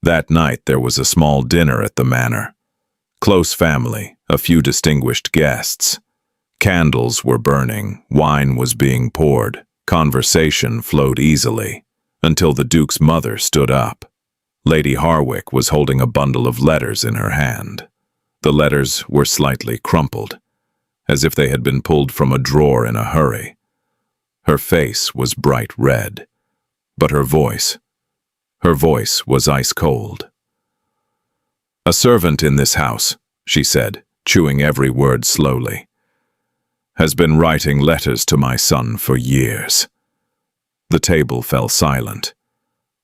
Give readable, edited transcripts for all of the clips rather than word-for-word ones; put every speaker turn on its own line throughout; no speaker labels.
That night there was a small dinner at the manor. Close family, a few distinguished guests. Candles were burning, wine was being poured, conversation flowed easily, until the Duke's mother stood up. Lady Harwick was holding a bundle of letters in her hand. The letters were slightly crumpled, as if they had been pulled from a drawer in a hurry. Her face was bright red, but her voice was ice cold. "A servant in this house," she said, chewing every word slowly, "has been writing letters to my son for years." The table fell silent.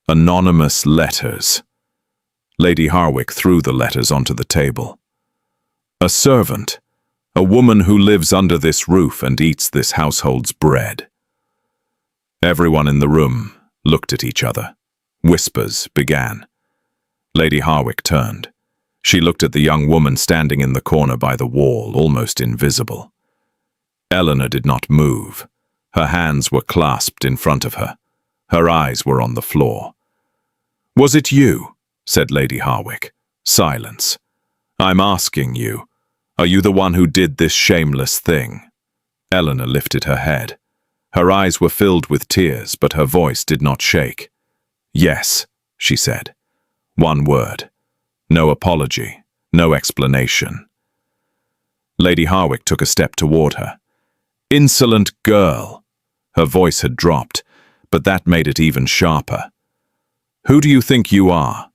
Anonymous letters. Lady Harwick threw the letters onto the table. "A servant, a woman who lives under this roof and eats this household's bread." Everyone in the room looked at each other. Whispers began. Lady Harwick turned. She looked at the young woman standing in the corner by the wall, almost invisible. Eleanor did not move. Her hands were clasped in front of her. Her eyes were on the floor. "Was it you?" said Lady Harwick. Silence. "I'm asking you. Are you the one who did this shameless thing?" Eleanor lifted her head. Her eyes were filled with tears, but her voice did not shake. "Yes," she said. One word. No apology, no explanation. Lady Harwick took a step toward her. "Insolent girl!" Her voice had dropped, but that made it even sharper. "Who do you think you are?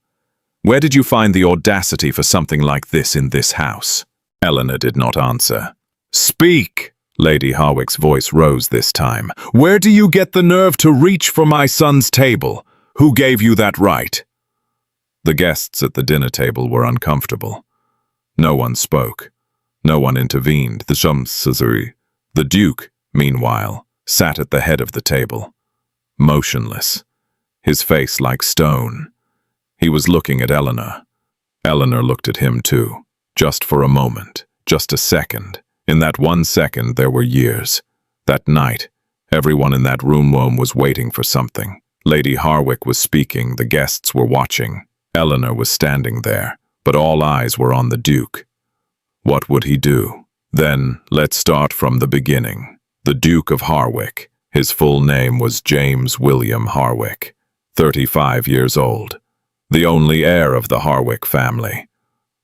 Where did you find the audacity for something like this in this house?" Eleanor did not answer. "Speak!" Lady Harwick's voice rose this time. "Where do you get the nerve to reach for my son's table? Who gave you that right?" The guests at the dinner table were uncomfortable. No one spoke. No one intervened. The Duke, meanwhile, sat at the head of the table, motionless, his face like stone. He was looking at Eleanor. Eleanor looked at him too, just for a moment, just a second. In that 1 second there were years. That night, everyone in that room was waiting for something. Lady Harwick was speaking, the guests were watching. Eleanor was standing there, but all eyes were on the Duke. What would he do? Then, let's start from the beginning. The Duke of Harwick. His full name was James William Harwick, 35 years old. The only heir of the Harwick family.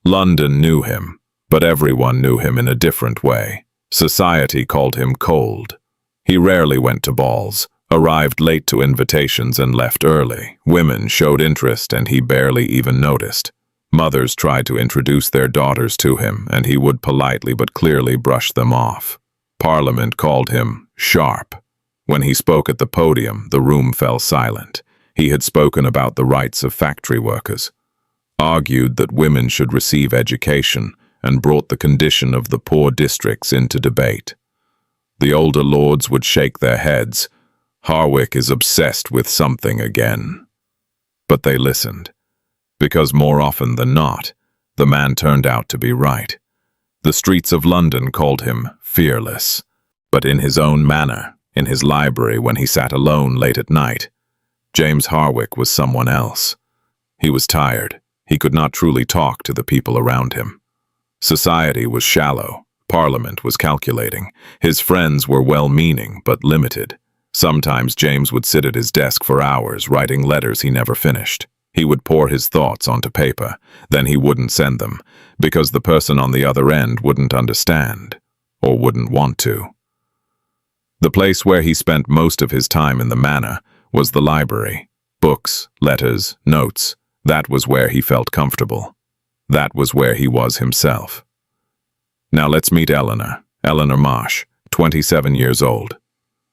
London knew him, but everyone knew him in a different way. Society called him cold. He rarely went to balls, arrived late to invitations and left early. Women showed interest and he barely even noticed. Mothers tried to introduce their daughters to him and he would politely but clearly brush them off. Parliament called him sharp. When he spoke at the podium, the room fell silent. He had spoken about the rights of factory workers, argued that women should receive education, and brought the condition of the poor districts into debate. The older lords would shake their heads. Harwick is obsessed with something again. But they listened, because more often than not, the man turned out to be right. The streets of London called him fearless, but in his own manner, in his library when he sat alone late at night, James Harwick was someone else. He was tired. He could not truly talk to the people around him. Society was shallow. Parliament was calculating. His friends were well-meaning, but limited. Sometimes James would sit at his desk for hours, writing letters he never finished. He would pour his thoughts onto paper, then he wouldn't send them, because the person on the other end wouldn't understand, or wouldn't want to. The place where he spent most of his time in the manor was the library. Books, letters, notes. That was where he felt comfortable. That was where he was himself. Now let's meet Eleanor Marsh, 27 years old.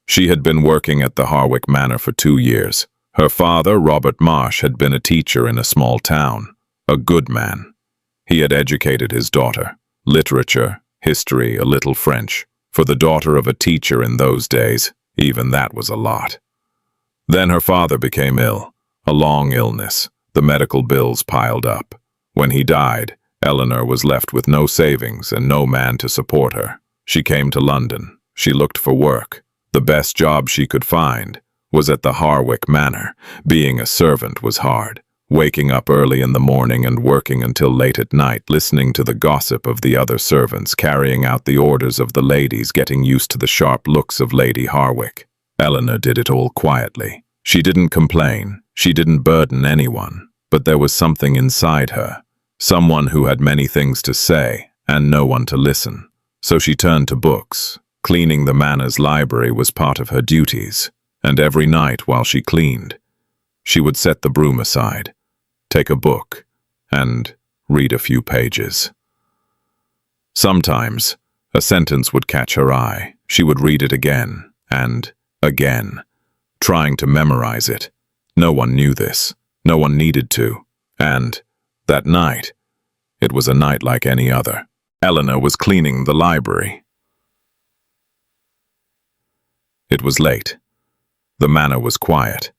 She had been working at the Harwick Manor for 2 years. Her father, Robert Marsh, had been a teacher in a small town, a good man. He had educated his daughter, literature, history, a little French. For the daughter of a teacher in those days, even that was a lot. Then her father became ill, a long illness. The medical bills piled up. When he died, Eleanor was left with no savings and no man to support her. She came to London. She looked for work. The best job she could find was at the Harwick Manor. Being a servant was hard. waking up early in the morning and working until late at night, listening to the gossip of the other servants, carrying out the orders of the ladies, getting used to the sharp looks of Lady Harwick. Eleanor did it all quietly. She didn't complain, she didn't burden anyone, but there was something inside her, someone who had many things to say and no one to listen. So she turned to books. Cleaning the manor's library was part of her duties, and every night while she cleaned, she would set the broom aside, take a book, and read a few pages. Sometimes, a sentence would catch her eye. She would read it again and again, trying to memorize it. No one knew this. No one needed to. And that night, it was a night like any other. Eleanor was cleaning the library. It was late. The manor was quiet.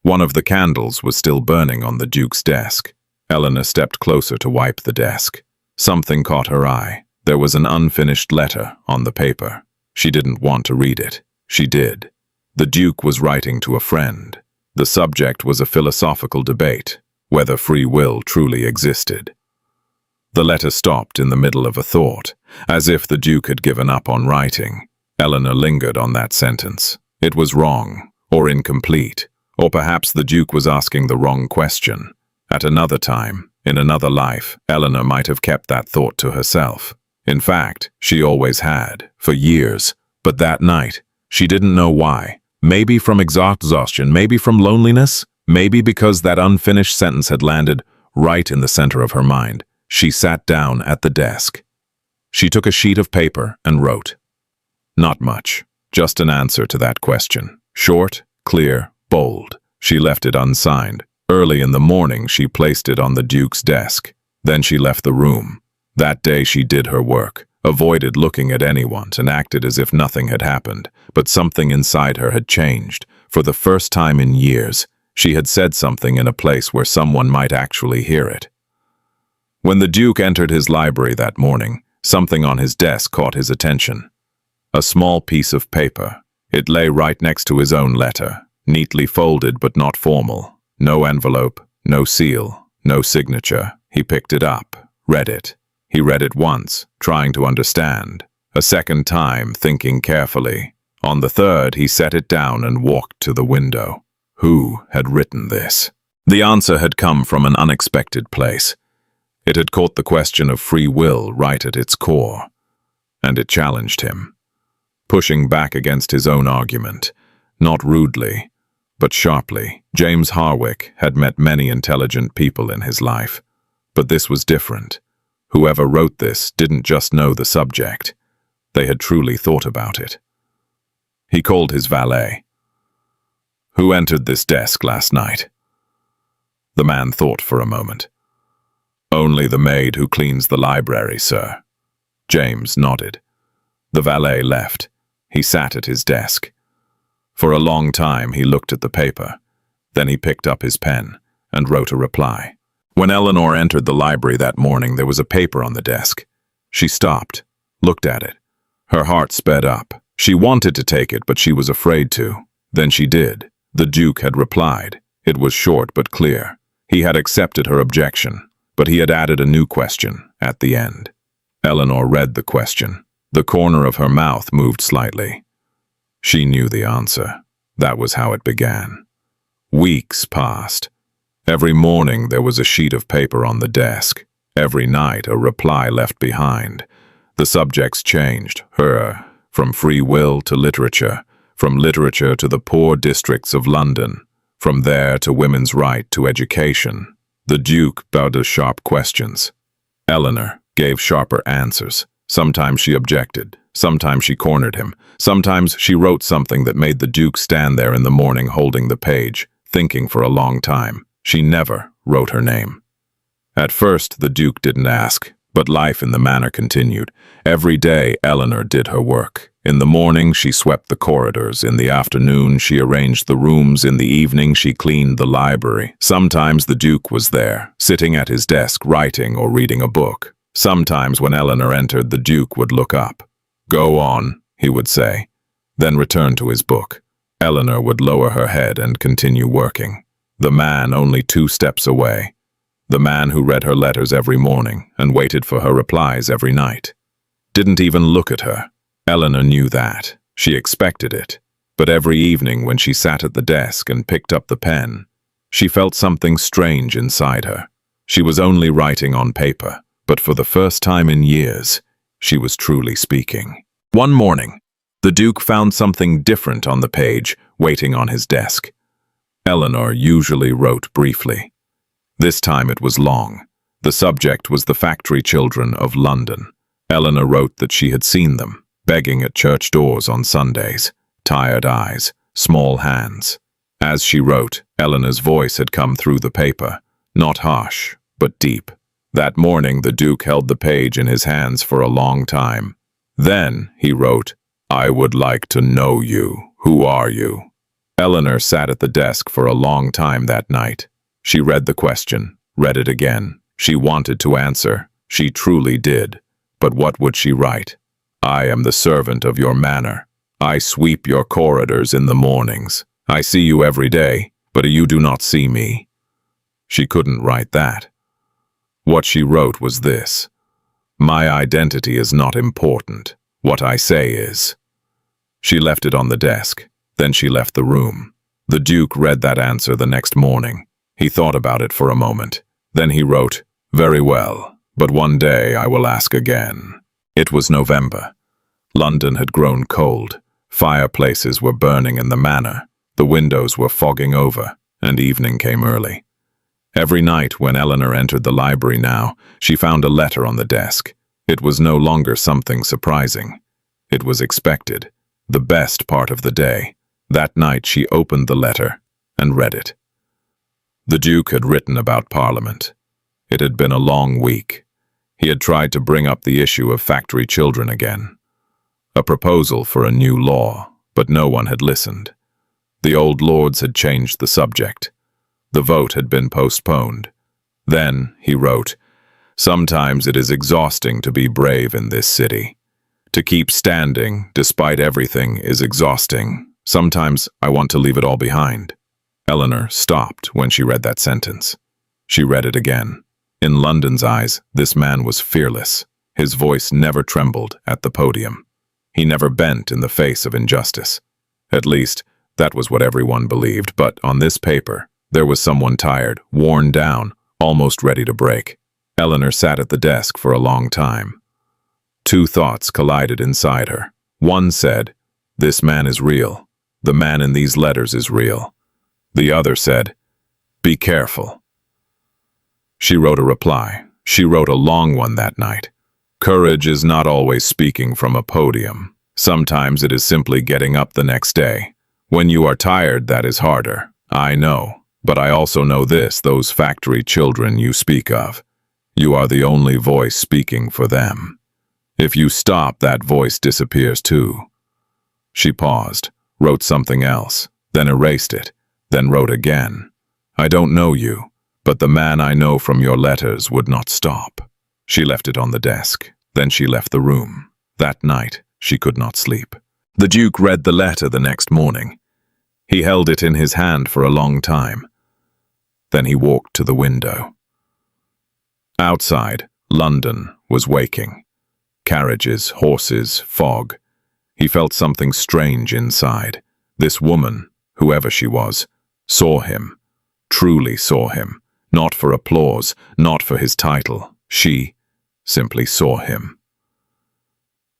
One of the candles was still burning on the Duke's desk. Eleanor stepped closer to wipe the desk. Something caught her eye. There was an unfinished letter on the paper. She didn't want to read it. She did. The Duke was writing to a friend. The subject was a philosophical debate, whether free will truly existed. The letter stopped in the middle of a thought, as if the Duke had given up on writing. Eleanor lingered on that sentence. It was wrong, or incomplete, or perhaps the Duke was asking the wrong question. At another time, in another life, Eleanor might have kept that thought to herself. In fact, she always had, for years. But that night, she didn't know why. Maybe from exhaustion, maybe from loneliness, maybe because that unfinished sentence had landed right in the center of her mind. She sat down at the desk. She took a sheet of paper and wrote. Not much, just an answer to that question. Short, clear, bold. She left it unsigned. Early in the morning, she placed it on the Duke's desk. Then she left the room. That day she did her work, avoided looking at anyone, and acted as if nothing had happened. But something inside her had changed. For the first time in years, she had said something in a place where someone might actually hear it. When the Duke entered his library that morning, something on his desk caught his attention. A small piece of paper. It lay right next to his own letter, neatly folded but not formal. No envelope, no seal, no signature. He picked it up, read it. He read it once, trying to understand. A second time, thinking carefully. On the third, he set it down and walked to the window. Who had written this? The answer had come from an unexpected place. It had caught the question of free will right at its core, and it challenged him, pushing back against his own argument, not rudely, but sharply. James Harwick had met many intelligent people in his life, but this was different. Whoever wrote this didn't just know the subject. They had truly thought about it. He called his valet. Who entered this desk last night? The man thought for a moment. Only the maid who cleans the library, sir. James nodded. The valet left. He sat at his desk. For a long time he looked at the paper. Then he picked up his pen and wrote a reply. When Eleanor entered the library that morning, there was a paper on the desk. She stopped, looked at it. Her heart sped up. She wanted to take it, but she was afraid to. Then she did. The Duke had replied. It was short but clear. He had accepted her objection, but he had added a new question at the end. Eleanor read the question. The corner of her mouth moved slightly. She knew the answer. That was how it began. Weeks passed. Every morning there was a sheet of paper on the desk. Every night a reply left behind. The subjects changed. From free will to literature, from literature to the poor districts of London, from there to women's right to education. The Duke bowed to sharp questions. Eleanor gave sharper answers. Sometimes she objected. Sometimes she cornered him. Sometimes she wrote something that made the Duke stand there in the morning holding the page, thinking for a long time. She never wrote her name. At first, the Duke didn't ask, but life in the manor continued. Every day, Eleanor did her work. In the morning, she swept the corridors. In the afternoon, she arranged the rooms. In the evening, she cleaned the library. Sometimes the Duke was there, sitting at his desk, writing or reading a book. Sometimes when Eleanor entered, the Duke would look up. "Go on," he would say, then return to his book. Eleanor would lower her head and continue working. The man only 2 steps away. The man who read her letters every morning and waited for her replies every night. Didn't even look at her. Eleanor knew that. She expected it. But every evening when she sat at the desk and picked up the pen, she felt something strange inside her. She was only writing on paper, but for the first time in years, she was truly speaking. One morning, the Duke found something different on the page, waiting on his desk. Eleanor usually wrote briefly. This time it was long. The subject was the factory children of London. Eleanor wrote that she had seen them, begging at church doors on Sundays, tired eyes, small hands. As she wrote, Eleanor's voice had come through the paper, not harsh, but deep. That morning the Duke held the page in his hands for a long time. Then he wrote, "I would like to know you. Who are you?" Eleanor sat at the desk for a long time that night. She read the question, read it again. She wanted to answer. She truly did. But what would she write? "I am the servant of your manor. I sweep your corridors in the mornings. I see you every day, but you do not see me." She couldn't write that. What she wrote was this: "My identity is not important. What I say is." She left it on the desk. Then she left the room. The Duke read that answer the next morning. He thought about it for a moment. Then he wrote, "Very well, but one day I will ask again." It was November. London had grown cold. Fireplaces were burning in the manor. The windows were fogging over, and evening came early. Every night when Eleanor entered the library now, she found a letter on the desk. It was no longer something surprising. It was expected, the best part of the day. That night she opened the letter and read it. The Duke had written about Parliament. It had been a long week. He had tried to bring up the issue of factory children again. A proposal for a new law, but no one had listened. The old lords had changed the subject. The vote had been postponed. Then, he wrote, "Sometimes it is exhausting to be brave in this city. To keep standing, despite everything, is exhausting. Sometimes I want to leave it all behind." Eleanor stopped when she read that sentence. She read it again. In London's eyes, this man was fearless. His voice never trembled at the podium. He never bent in the face of injustice. At least, that was what everyone believed, but on this paper, there was someone tired, worn down, almost ready to break. Eleanor sat at the desk for a long time. Two thoughts collided inside her. One said, "This man is real. The man in these letters is real." The other said, "Be careful." She wrote a reply. She wrote a long one that night. Courage is not always speaking from a podium. Sometimes it is simply getting up the next day. When you are tired, that is harder. I know. But I also know this: those factory children you speak of. You are the only voice speaking for them. If you stop, that voice disappears too. She paused, wrote something else, then erased it, then wrote again. "I don't know you, but the man I know from your letters would not stop." She left it on the desk. Then she left the room. That night, she could not sleep. The Duke read the letter the next morning. He held it in his hand for a long time. Then he walked to the window. Outside, London was waking. Carriages, horses, fog. He felt something strange inside. This woman, whoever she was, saw him, truly saw him, not for applause, not for his title. She simply saw him.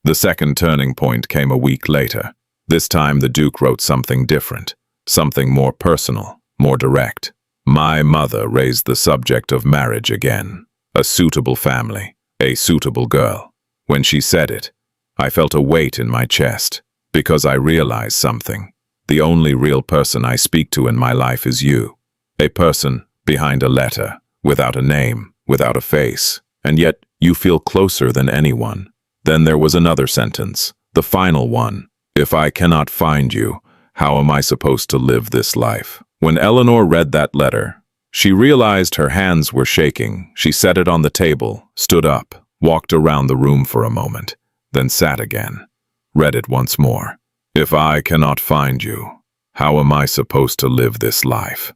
The second turning point came a week later. This time the Duke wrote something different, something more personal, more direct. "My mother raised the subject of marriage again. A suitable family, a suitable girl. When she said it, I felt a weight in my chest, because I realized something. The only real person I speak to in my life is you. A person behind a letter, without a name, without a face, and yet you feel closer than anyone." Then there was another sentence, the final one. "If I cannot find you, how am I supposed to live this life?" When Eleanor read that letter, she realized her hands were shaking. She set it on the table, stood up, walked around the room for a moment, then sat again, read it once more. "If I cannot find you, how am I supposed to live this life?"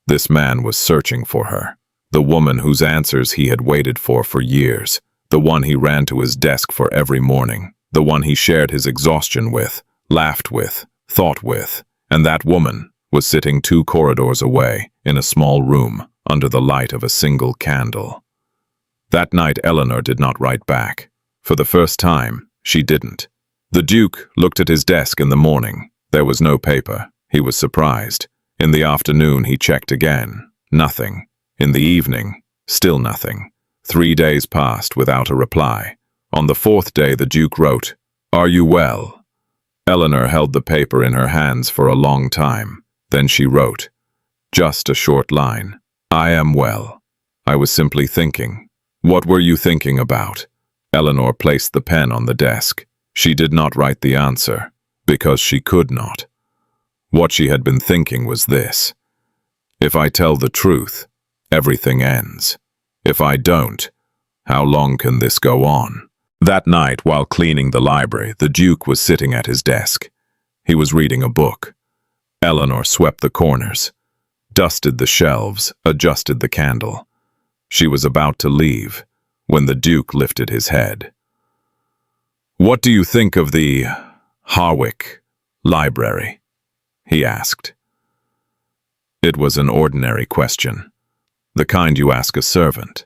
This man was searching for her. The woman whose answers he had waited for years. The one he ran to his desk for every morning. The one he shared his exhaustion with, laughed with, thought with. And that woman was sitting 2 corridors away in a small room under the light of a single candle. That night Eleanor did not write back. For the first time, she didn't. The Duke looked at his desk in the morning. There was no paper. He was surprised. In the afternoon he checked again. Nothing. In the evening, still nothing. 3 days passed without a reply. On the 4th day the Duke wrote, "Are you well?" Eleanor held the paper in her hands for a long time. Then she wrote, just a short line, "I am well. I was simply thinking." "What were you thinking about?" Eleanor placed the pen on the desk. She did not write the answer, because she could not. What she had been thinking was this: if I tell the truth, everything ends. If I don't, how long can this go on? That night, while cleaning the library, the Duke was sitting at his desk. He was reading a book. Eleanor swept the corners, dusted the shelves, adjusted the candle. She was about to leave when the Duke lifted his head. "What do you think of the Harwick library?" he asked. It was an ordinary question, the kind you ask a servant.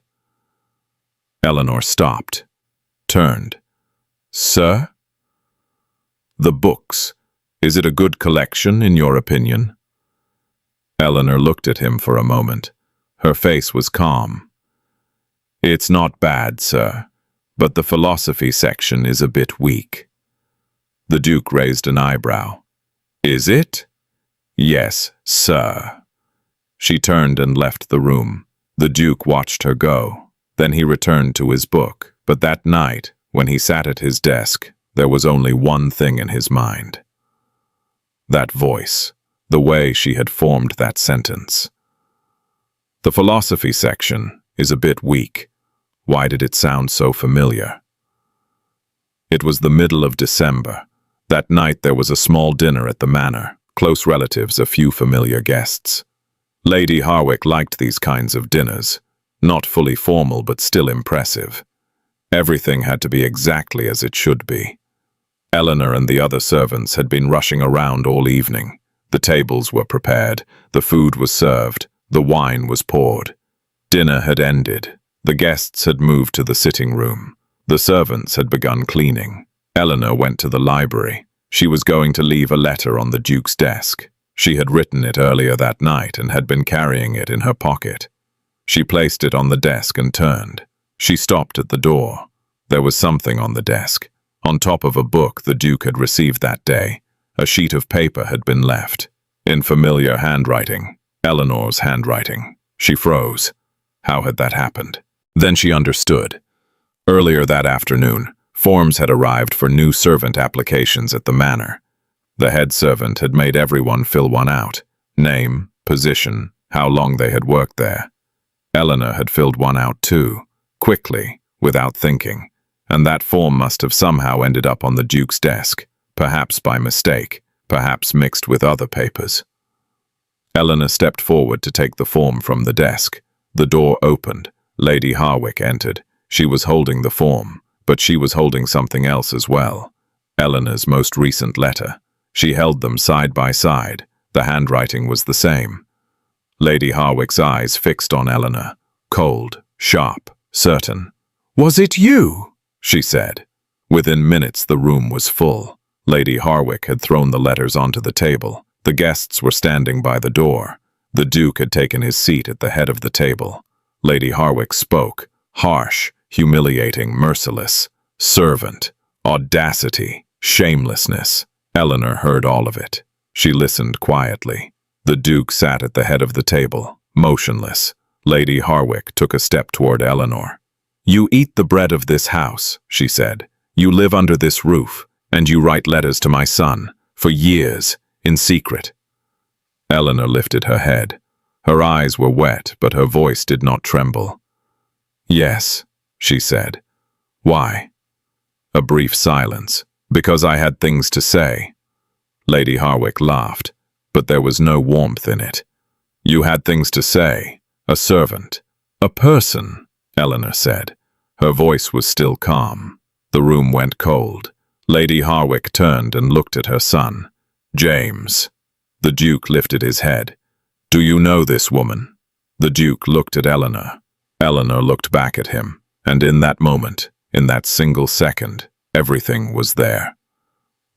Eleanor stopped, turned. "Sir?" "The books. Is it a good collection, in your opinion?" Eleanor looked at him for a moment. Her face was calm. "It's not bad, sir, but the philosophy section is a bit weak." The Duke raised an eyebrow. "Is it?" "Yes, sir." She turned and left the room. The Duke watched her go. Then he returned to his book. But that night, when he sat at his desk, there was only one thing in his mind. That voice, the way she had formed that sentence. The philosophy section is a bit weak. Why did it sound so familiar? It was the middle of December. That night there was a small dinner at the manor. Close relatives, a few familiar guests. Lady Harwick liked these kinds of dinners. Not fully formal, but still impressive. Everything had to be exactly as it should be. Eleanor and the other servants had been rushing around all evening. The tables were prepared, the food was served, the wine was poured. Dinner had ended. The guests had moved to the sitting room. The servants had begun cleaning. Eleanor went to the library. She was going to leave a letter on the Duke's desk. She had written it earlier that night and had been carrying it in her pocket. She placed it on the desk and turned. She stopped at the door. There was something on the desk. On top of a book the Duke had received that day. A sheet of paper had been left. In familiar handwriting. Eleanor's handwriting. She froze. How had that happened? Then she understood. Earlier that afternoon, forms had arrived for new servant applications at the manor. The head servant had made everyone fill one out. Name, position, how long they had worked there. Eleanor had filled one out too, quickly, without thinking, and that form must have somehow ended up on the Duke's desk, perhaps by mistake, perhaps mixed with other papers. Eleanor stepped forward to take the form from the desk. The door opened. Lady Harwick entered. She was holding the form, but she was holding something else as well. Eleanor's most recent letter. She held them side by side. The handwriting was the same. Lady Harwick's eyes fixed on Eleanor, cold, sharp, certain. "Was it you?" she said. Within minutes the room was full. Lady Harwick had thrown the letters onto the table. The guests were standing by the door. The Duke had taken his seat at the head of the table. Lady Harwick spoke, harsh, humiliating, merciless. Servant, audacity, shamelessness. Eleanor heard all of it. She listened quietly. The Duke sat at the head of the table, motionless. Lady Harwick took a step toward Eleanor. "You eat the bread of this house," she said. "You live under this roof, and you write letters to my son, for years, in secret." Eleanor lifted her head. Her eyes were wet, but her voice did not tremble. "Yes," she said. "Why?" A brief silence. "Because I had things to say." Lady Harwick laughed, but there was no warmth in it. You had things to say. A servant. A person, Eleanor said. Her voice was still calm. The room went cold. Lady Harwick turned and looked at her son. James. The Duke lifted his head. Do you know this woman? The Duke looked at Eleanor. Eleanor looked back at him, and in that moment, in that single second, everything was there.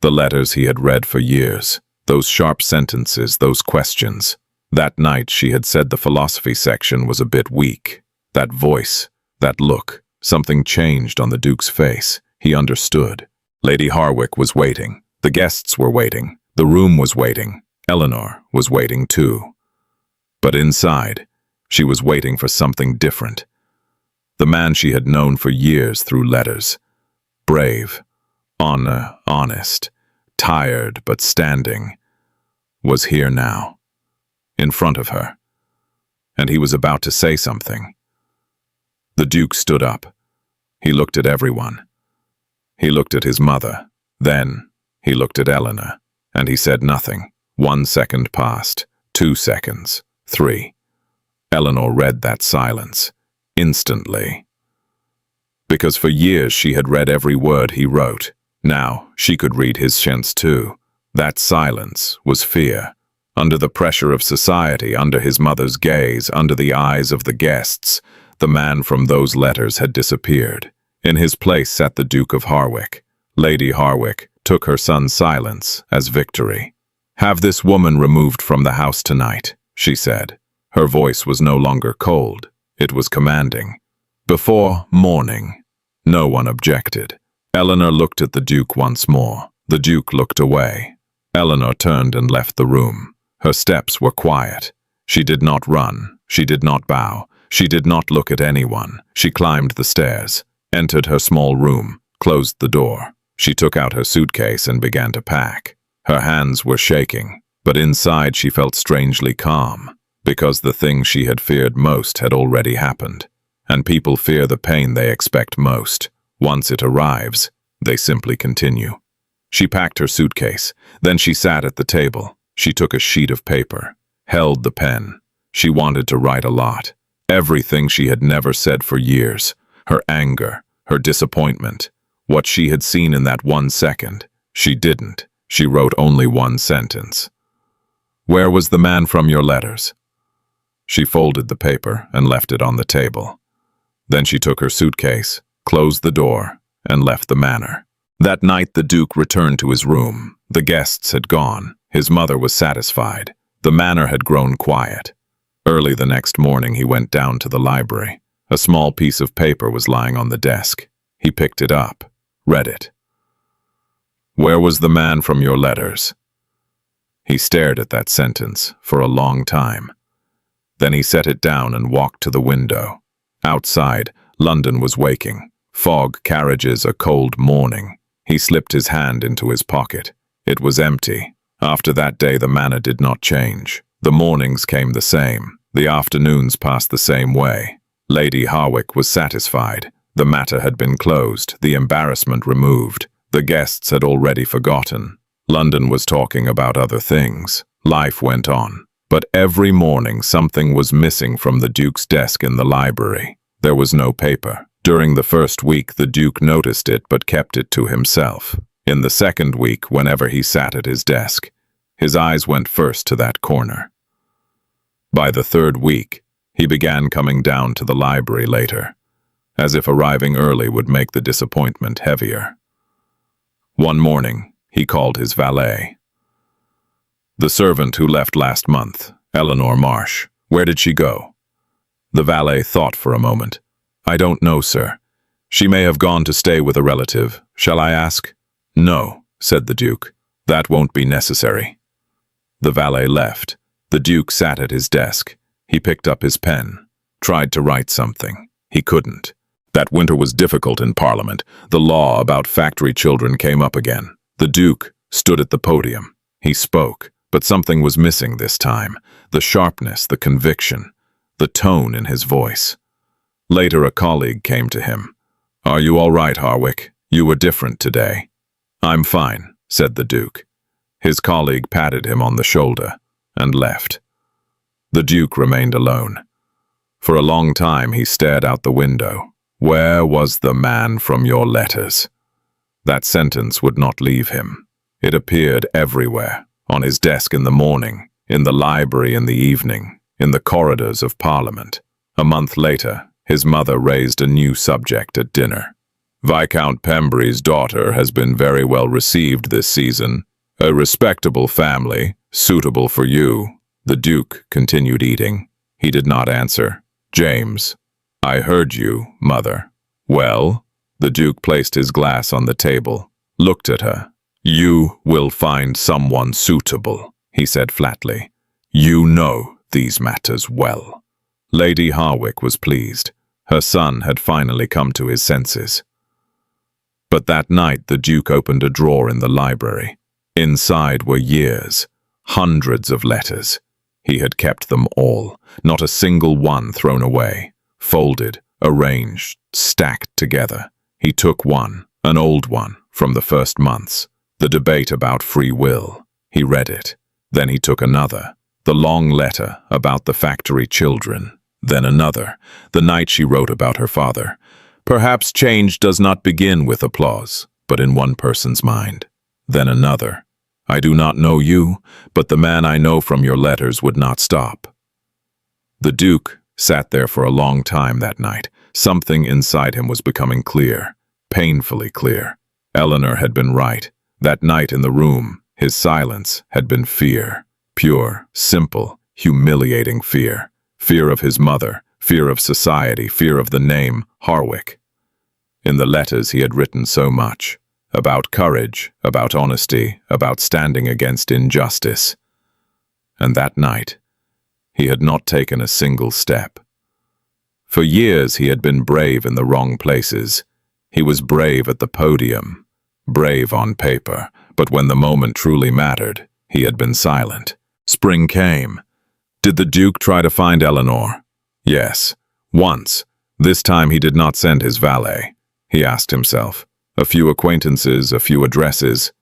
The letters he had read for years, those sharp sentences, those questions. That night she had said the philosophy section was a bit weak. That voice, that look, something changed on the Duke's face. He understood. Lady Harwick was waiting. The guests were waiting. The room was waiting. Eleanor was waiting too. But inside, she was waiting for something different. The man she had known for years through letters. Brave, honest, tired but standing, was here now, in front of her. And he was about to say something. The Duke stood up. He looked at everyone. He looked at his mother. Then he looked at Eleanor, and he said nothing. 1 second passed, 2 seconds, 3. Eleanor read that silence, instantly. Because for years she had read every word he wrote. Now she could read his chants too. That silence was fear. Under the pressure of society, under his mother's gaze, under the eyes of the guests, the man from those letters had disappeared. In his place sat the Duke of Harwick. Lady Harwick took her son's silence as victory. Have this woman removed from the house tonight, she said. Her voice was no longer cold. It was commanding. Before morning, no one objected. Eleanor looked at the Duke once more. The Duke looked away. Eleanor turned and left the room. Her steps were quiet. She did not run. She did not bow. She did not look at anyone. She climbed the stairs, entered her small room, closed the door. She took out her suitcase and began to pack. Her hands were shaking, but inside she felt strangely calm, because the thing she had feared most had already happened. And people fear the pain they expect most. Once it arrives, they simply continue. She packed her suitcase. Then she sat at the table. She took a sheet of paper, held the pen. She wanted to write a lot. Everything she had never said for years. Her anger, her disappointment. What she had seen in that 1 second. She didn't. She wrote only 1 sentence. Where was the man from your letters? She folded the paper and left it on the table. Then she took her suitcase, closed the door, and left the manor. That night the Duke returned to his room. The guests had gone. His mother was satisfied. The manor had grown quiet. Early the next morning he went down to the library. A small piece of paper was lying on the desk. He picked it up, read it. Where was the man from your letters? He stared at that sentence for a long time. Then he set it down and walked to the window. Outside, London was waking. Fog, carriages, a cold morning. He slipped his hand into his pocket. It was empty. After that day the manor did not change. The mornings came the same. The afternoons passed the same way. Lady Harwick was satisfied. The matter had been closed, the embarrassment removed. The guests had already forgotten. London was talking about other things. Life went on. But every morning something was missing from the Duke's desk in the library. There was no paper. During the first week the Duke noticed it but kept it to himself. In the second week, whenever he sat at his desk, his eyes went first to that corner. By the third week, he began coming down to the library later, as if arriving early would make the disappointment heavier. One morning, he called his valet. The servant who left last month, Eleanor Marsh. Where did she go? The valet thought for a moment. I don't know, sir. She may have gone to stay with a relative. Shall I ask? No, said the Duke. That won't be necessary. The valet left. The Duke sat at his desk. He picked up his pen, tried to write something. He couldn't. That winter was difficult in Parliament. The law about factory children came up again. The Duke stood at the podium. He spoke, but something was missing this time. The sharpness, the conviction, the tone in his voice. Later a colleague came to him. Are you all right, Harwick? You were different today. I'm fine, said the Duke. His colleague patted him on the shoulder and left. The Duke remained alone. For a long time he stared out the window. Where was the man from your letters? That sentence would not leave him. It appeared everywhere, on his desk in the morning, in the library in the evening, in the corridors of Parliament. A month later, his mother raised a new subject at dinner. Viscount Pembury's daughter has been very well received this season. A respectable family, suitable for you. The Duke continued eating. He did not answer. James, I heard you, mother. Well? The Duke placed his glass on the table, looked at her. You will find someone suitable, he said flatly. You know these matters well. Lady Harwick was pleased. Her son had finally come to his senses. But that night the Duke opened a drawer in the library. Inside were years, hundreds of letters. He had kept them all, not a single one thrown away, folded, arranged, stacked together. He took one, an old one, from the first months, the debate about free will. He read it. Then he took another, the long letter about the factory children. Then another, the night she wrote about her father. Perhaps change does not begin with applause, but in one person's mind. Then another. I do not know you, but the man I know from your letters would not stop. The Duke sat there for a long time that night. Something inside him was becoming clear, painfully clear. Eleanor had been right. That night in the room, his silence had been fear. Pure, simple, humiliating fear. Fear of his mother, fear of society, fear of the name Harwick. In the letters he had written so much. About courage, about honesty, about standing against injustice. And that night, he had not taken a single step. For years he had been brave in the wrong places. He was brave at the podium, brave on paper, but when the moment truly mattered, he had been silent. Spring came. Did the Duke try to find Eleanor? Yes, once. This time he did not send his valet. He asked himself. A few acquaintances, a few addresses.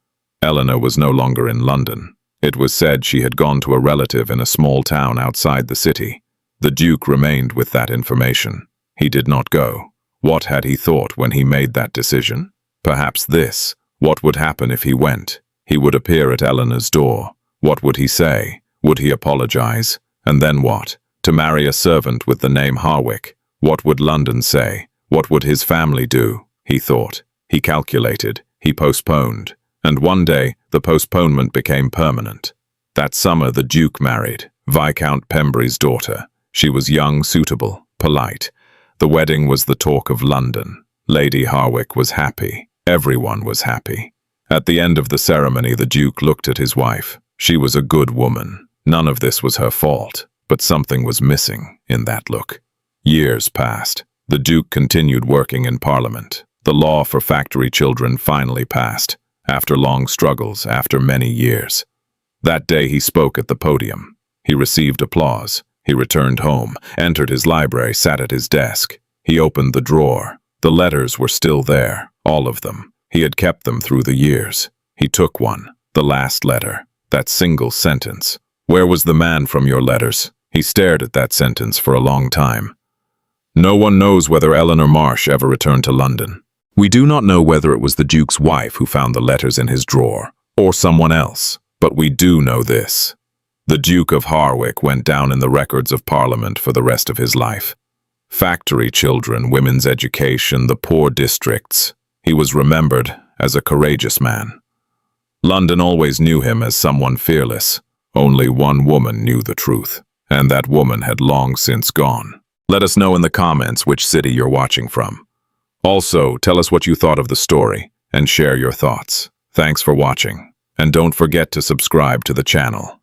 Eleanor was no longer in London. It was said she had gone to a relative in a small town outside the city. The Duke remained with that information. He did not go. What had he thought when he made that decision? Perhaps this. What would happen if he went? He would appear at Eleanor's door. What would he say? Would he apologize? And then what? To marry a servant with the name Harwick. What would London say? What would his family do? He thought. He calculated, he postponed, and one day the postponement became permanent. That summer the Duke married, Viscount Pembury's daughter. She was young, suitable, polite. The wedding was the talk of London. Lady Harwick was happy. Everyone was happy. At the end of the ceremony the Duke looked at his wife. She was a good woman. None of this was her fault, but something was missing in that look. Years passed. The Duke continued working in Parliament. The law for factory children finally passed, after long struggles, after many years. That day he spoke at the podium. He received applause. He returned home, entered his library, sat at his desk. He opened the drawer. The letters were still there, all of them. He had kept them through the years. He took one, the last letter, that single sentence. Where was the man from your letters? He stared at that sentence for a long time. No one knows whether Eleanor Marsh ever returned to London. We do not know whether it was the Duke's wife who found the letters in his drawer, or someone else, but we do know this. The Duke of Harwick went down in the records of Parliament for the rest of his life. Factory children, women's education, the poor districts. He was remembered as a courageous man. London always knew him as someone fearless. Only one woman knew the truth, and that woman had long since gone. Let us know in the comments which city you're watching from. Also, tell us what you thought of the story, and share your thoughts. Thanks for watching, and don't forget to subscribe to the channel.